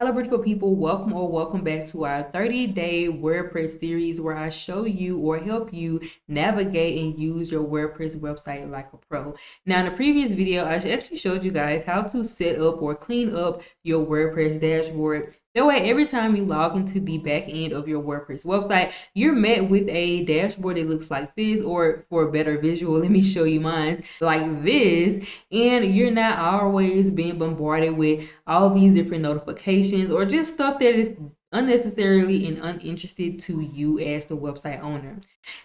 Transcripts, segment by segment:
Hello, beautiful people. Welcome or welcome back to our 30-day WordPress series where I show you or help you navigate and use your WordPress website like a pro. Now, in the previous video, I actually showed you guys how to set up or clean up your WordPress dashboard. That way, every time you log into the back end of your WordPress website, you're met with a dashboard that looks like this, or for a better visual, let me show you mine, like this, and you're not always being bombarded with all these different notifications or just stuff that is unnecessarily and uninterested to you as the website owner.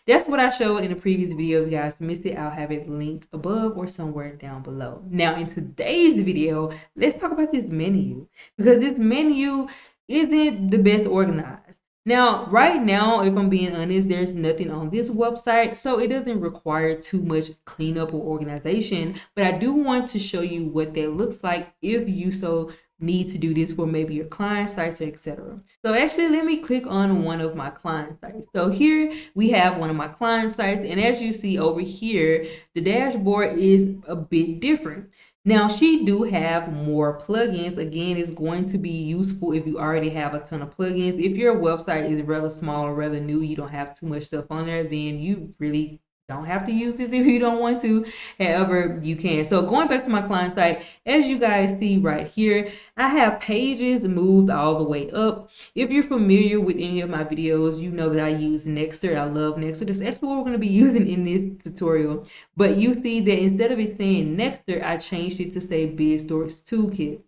That's what I showed in the previous video. If you guys missed it, I'll have it linked above or somewhere down below. Now, in today's video, let's talk about this menu, because this menu isn't the best organized. Now, right now, if I'm being honest, there's nothing on this website, so it doesn't require too much cleanup or organization, but I do want to show you what that looks like if you so need to do this for maybe your client sites or etc. So actually, let me click on one of my client sites. So here we have one of my client sites, and as you see over here, the dashboard is a bit different. Now, she do have more plugins. Again, it's going to be useful if you already have a ton of plugins. If your website is rather small or rather new, you don't have too much stuff on there, then you really don't have to use this if you don't want to. However, you can. So going back to my client site, as you guys see right here, I have pages moved all the way up. If you're familiar with any of my videos, you know that I use Nexter. I love Nexter. That's actually what we're going to be using in this tutorial. But you see that instead of it saying Nexter, I changed it to say BizStories Toolkit.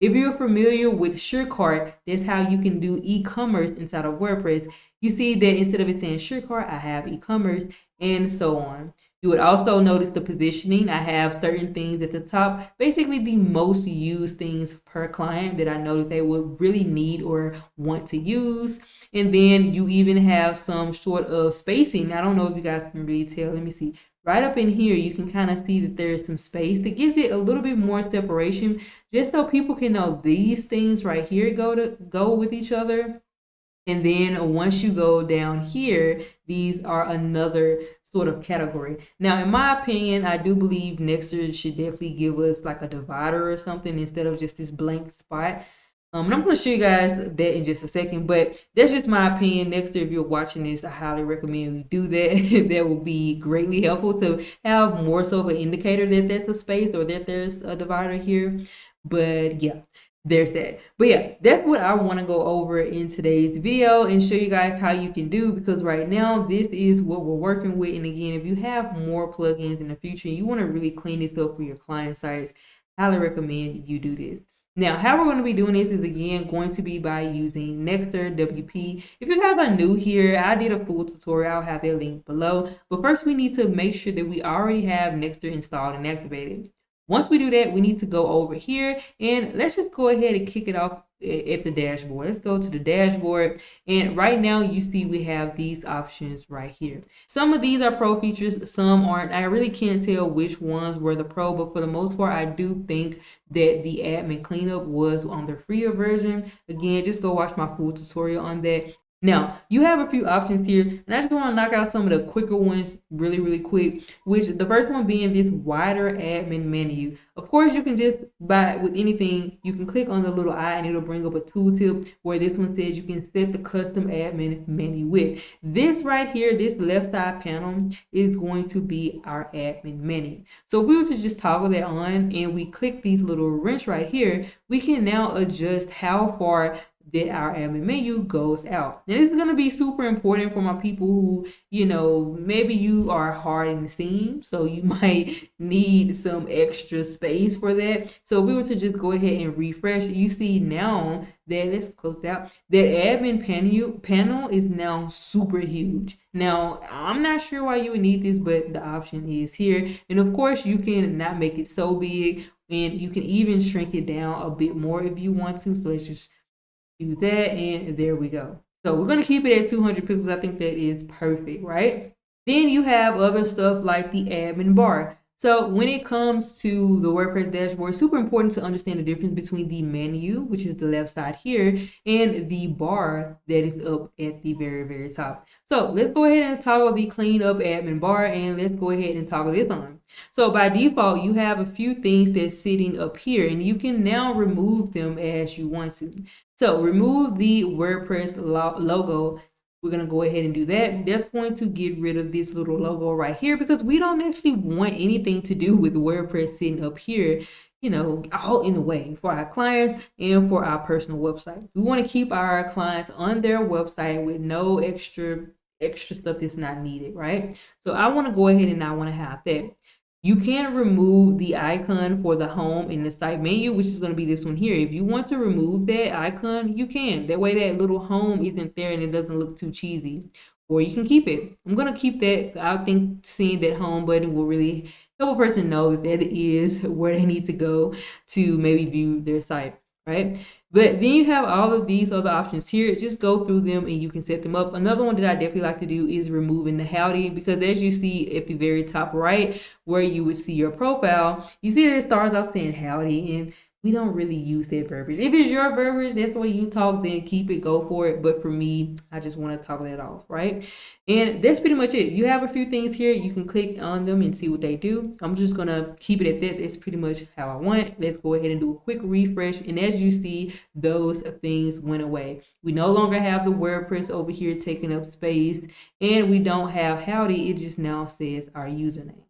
If you're familiar with SureCart, that's how you can do e-commerce inside of WordPress. You see that instead of it saying SureCart, I have e-commerce, and so on. You would also notice the positioning. I have certain things at the top, basically the most used things per client that I know that they would really need or want to use. And then you even have some sort of spacing. I don't know if you guys can really tell. Let me see. Right up in here, you can kind of see that there's some space that gives it a little bit more separation, just so people can know these things right here go with each other. And then once you go down here, these are another sort of category. Now, in my opinion, I do believe Nexter should definitely give us like a divider or something instead of just this blank spot. And I'm going to show you guys that in just a second, but that's just my opinion. Nexter, if you're watching this, I highly recommend you do that. That will be greatly helpful to have more so of an indicator that there's a space or that there's a divider here. But yeah, there's that. But yeah, that's what I want to go over in today's video and show you guys how you can do, because right now this is what we're working with. And again, if you have more plugins in the future and you want to really clean this up for your client sites, I highly recommend you do this. Now, how we're going to be doing this is, again, going to be by using Nexter WP. If you guys are new here, I did a full tutorial. I'll have that link below. But first, we need to make sure that we already have Nexter installed and activated. Once we do that, we need to go over here and let's just go ahead and kick it off at the dashboard. Let's go to the dashboard, and right now you see we have these options right here. Some of these are pro features, some aren't. I really can't tell which ones were the pro, but for the most part, I do think that the admin cleanup was on the freer version. Again, just go watch my full tutorial on that. Now, you have a few options here, and I just want to knock out some of the quicker ones really quick, which the first one being this wider admin menu. Of course, you can just, with anything, you can click on the little eye and it'll bring up a tooltip where this one says you can set the custom admin menu width. This right here, this left side panel is going to be our admin menu. So if we were to just toggle that on and we click these little wrench right here, we can now adjust how far that our admin menu goes out. Now, this is going to be super important for my people who, you know, maybe you are hard in the seam, so you might need some extra space for that. So if we were to just go ahead and refresh, you see now that, let's close that, that admin panel is now super huge. Now, I'm not sure why you would need this, but the option is here. And of course, you can not make it so big, and you can even shrink it down a bit more if you want to. So let's just do that, and there we go. So we're going to keep it at 200 pixels. I think that is perfect, right? Then you have other stuff like the admin bar. So when it comes to the WordPress dashboard, it's super important to understand the difference between the menu, which is the left side here, and the bar that is up at the very top. So let's go ahead and toggle the clean up admin bar, and let's go ahead and toggle this on. So by default, you have a few things that's sitting up here, and you can now remove them as you want to. So remove the WordPress logo. We're going to go ahead and do that. That's going to get rid of this little logo right here, because we don't actually want anything to do with WordPress sitting up here, you know, all in the way for our clients and for our personal website. We want to keep our clients on their website with no extra stuff that's not needed, right? So I want to go ahead and I want to have that. You can remove the icon for the home in the site menu, which is going to be this one here. If you want to remove that icon, you can. That way that little home isn't there and it doesn't look too cheesy. Or you can keep it. I'm going to keep that. I think seeing that home button will really help a person know that that is where they need to go to maybe view their site, right? But then you have all of these other options here. Just go through them and you can set them up. Another one that I definitely like to do is removing the howdy, because as you see at the very top right where you would see your profile, you see that it starts off saying howdy, and we don't really use that verbiage. If it's your verbiage, that's the way you talk, then keep it, go for it. But for me, I just want to toggle it off, right? And that's pretty much it. You have a few things here. You can click on them and see what they do. I'm just going to keep it at that. That's pretty much how I want. Let's go ahead and do a quick refresh. And as you see, those things went away. We no longer have the WordPress over here taking up space, and we don't have howdy. It just now says our username.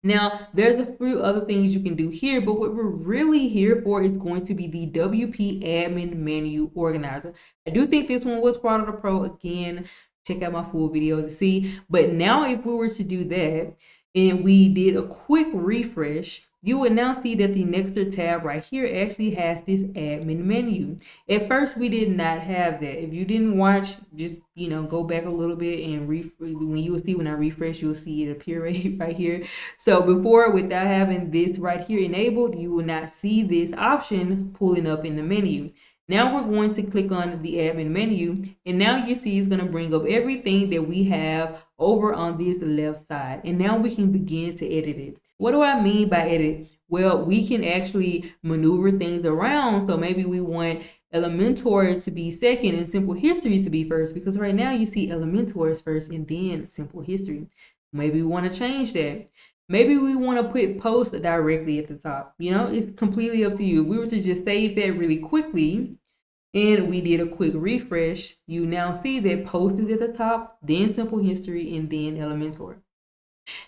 Now, there's a few other things you can do here, but what we're really here for is going to be the WP Admin Menu Organizer. I do think this one was part of the Pro. Again, check out my full video to see. But now if we were to do that and we did a quick refresh, you would now see that the next tab right here actually has this admin menu. At first, we did not have that. If you didn't watch, just, you know, go back a little bit and when you will see when I refresh, you'll see it appear right here. So before, without having this right here enabled, you will not see this option pulling up in the menu. Now we're going to click on the admin menu, and now you see it's going to bring up everything that we have over on this left side. And now we can begin to edit it. What do I mean by edit? Well, we can actually maneuver things around. So maybe we want Elementor to be second and Simple History to be first, because right now you see Elementor is first and then Simple History. Maybe we want to change that. Maybe we want to put post directly at the top. You know, it's completely up to you. If we were to just save that really quickly and we did a quick refresh, you now see that post is at the top, then Simple History, and then Elementor.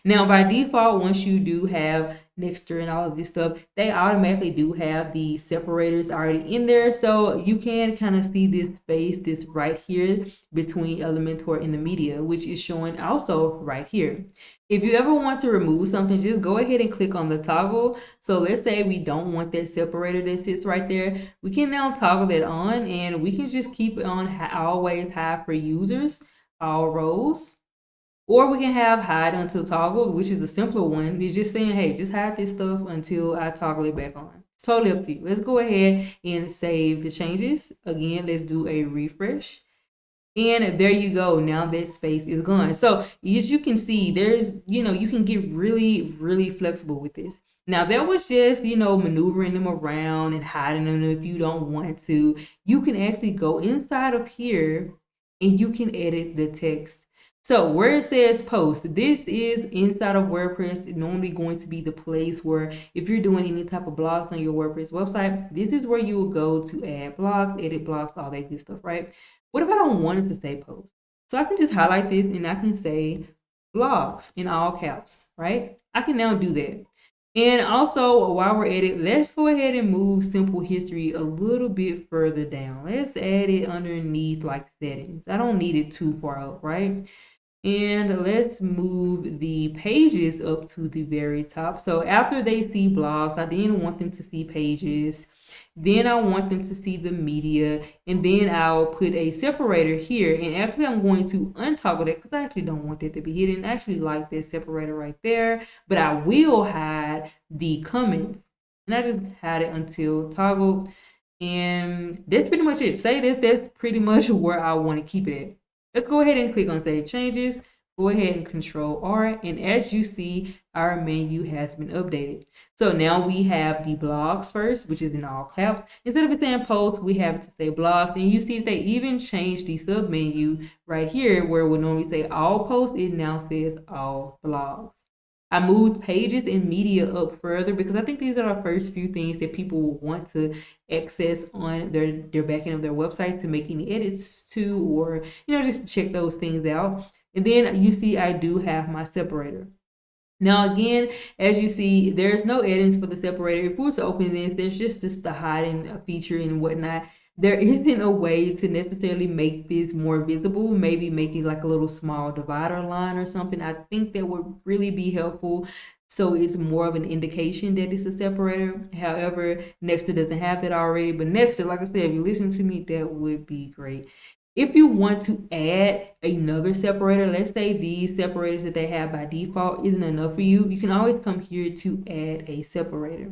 Now, by default, once you do have Nexter and all of this stuff, they automatically do have the separators already in there. So you can kind of see this space, this right here between Elementor and the media, which is showing also right here. If you ever want to remove something, just go ahead and click on the toggle. So let's say we don't want that separator that sits right there. We can now toggle that on, and we can just keep it on always hide for users, all rows. Or we can have hide until toggle, which is a simpler one. It's just saying, hey, just hide this stuff until I toggle it back on. It's totally up to you. Let's go ahead and save the changes. Again, let's do a refresh. And there you go. Now that space is gone. So as you can see, there's, you know, you can get really flexible with this. Now that was just, you know, maneuvering them around and hiding them if you don't want to. You can actually go inside of here and you can edit the text. So where it says post, this is inside of WordPress normally going to be the place where if you're doing any type of blogs on your WordPress website, this is where you will go to add blogs, edit blogs, all that good stuff, right? What if I don't want it to say post? So I can just highlight this and I can say blogs in all caps, right? I can now do that. And also, while we're at it, let's go ahead and move Simple History a little bit further down. Let's add it underneath like settings. I don't need it too far up, right? And let's move the pages up to the very top. So after they see blogs, I then want them to see pages. Then I want them to see the media. And then I'll put a separator here. And actually, I'm going to untoggle that because I actually don't want that to be hidden. I actually like that separator right there. But I will hide the comments. And I just hide it until toggled. And that's pretty much it. Say that that's pretty much where I want to keep it at. Let's go ahead and click on Save Changes. Go ahead and Control R, and as you see, our menu has been updated. So now we have the blogs first, which is in all caps. Instead of it saying posts, we have it to say blogs, and you see they even changed the sub menu right here where it would normally say all posts, it now says all blogs. I moved pages and media up further because I think these are the first few things that people will want to access on their back end of their websites to make any edits to, or just to check those things out. And then you see I do have my separator. Now again, as you see, there's no edits for the separator. If we were to open this, there's just the hiding feature and whatnot. There isn't a way to necessarily make this more visible, maybe making like a little small divider line or something. I think that would really be helpful. So it's more of an indication that it's a separator. However, Nextr doesn't have that already, but Nextr, like I said, if you listen to me, that would be great. If you want to add another separator, let's say these separators that they have by default isn't enough for you, you can always come here to add a separator.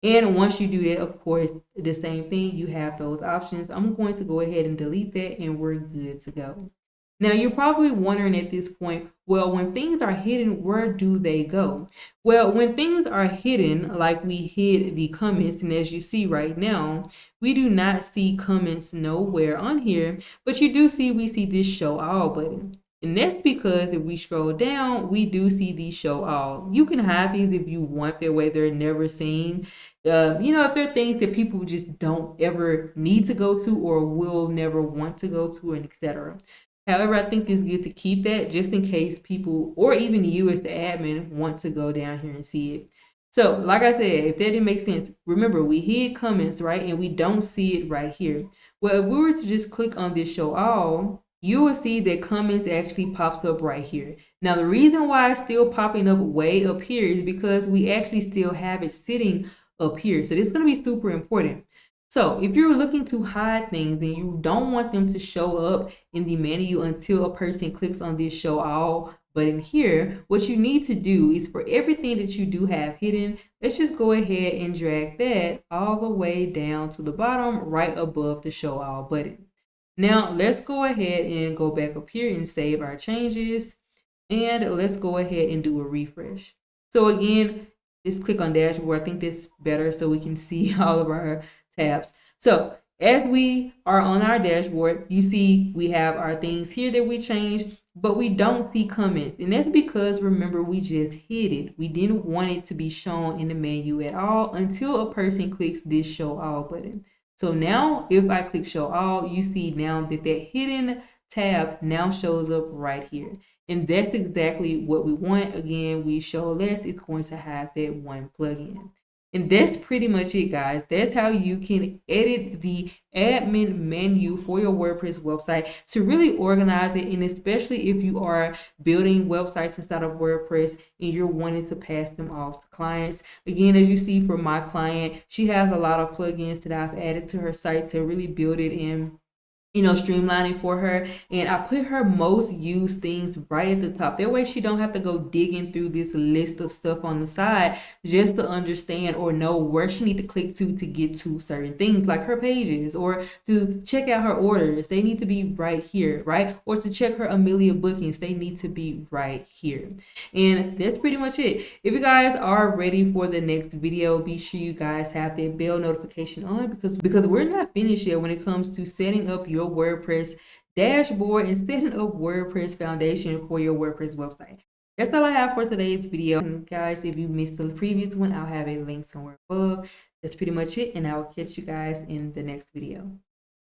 And once you do that, of course, the same thing, you have those options. I'm going to go ahead and delete that and we're good to go. Now, you're probably wondering at this point, well, when things are hidden, where do they go? Well, when things are hidden, like we hid the comments, and as you see right now, we do not see comments nowhere on here, but you do see, we see this show all button. And that's because if we scroll down, we do see these show all. You can hide these if you want, that way they're never seen. If there are things that people just don't ever need to go to or will never want to go to, and etc. However, I think it's good to keep that just in case people, or even you as the admin, want to go down here and see it. So, like I said, if that didn't make sense, remember we hid comments, right? And we don't see it right here. Well, if we were to just click on this show all, you will see that comments actually pops up right here. Now, the reason why it's still popping up way up here is because we actually still have it sitting up here. So this is going to be super important. So if you're looking to hide things and you don't want them to show up in the menu until a person clicks on this show all button here, what you need to do is for everything that you do have hidden, let's just go ahead and drag that all the way down to the bottom right above the show all button. Now let's go ahead and go back up here and save our changes, and let's go ahead and do a refresh. So again, just click on dashboard. I think this is better so we can see all of our tabs. So as we are on our dashboard, you see we have our things here that we changed, but we don't see comments. And that's because, remember, we just hid it. We didn't want it to be shown in the menu at all until a person clicks this show all button. So now if I click show all, you see now that hidden tab now shows up right here. And that's exactly what we want. Again, we show less, it's going to have that one plugin. And that's pretty much it, guys. That's how you can edit the admin menu for your WordPress website to really organize it. And especially if you are building websites inside of WordPress and you're wanting to pass them off to clients. Again, as you see for my client, she has a lot of plugins that I've added to her site to really build it in, streamlining for her. And I put her most used things right at the top. That way she don't have to go digging through this list of stuff on the side just to understand or know where she need to click to get to certain things, like her pages, or to check out her orders. They need to be right here, right? Or to check her Amelia bookings, they need to be right here. And that's pretty much it. If you guys are ready for the next video, be sure you guys have that bell notification on, because we're not finished yet when it comes to setting up your WordPress dashboard and setting up WordPress foundation for your WordPress website. That's all I have for today's video. And guys, if you missed the previous one, I'll have a link somewhere above. That's pretty much it, and I'll catch you guys in the next video.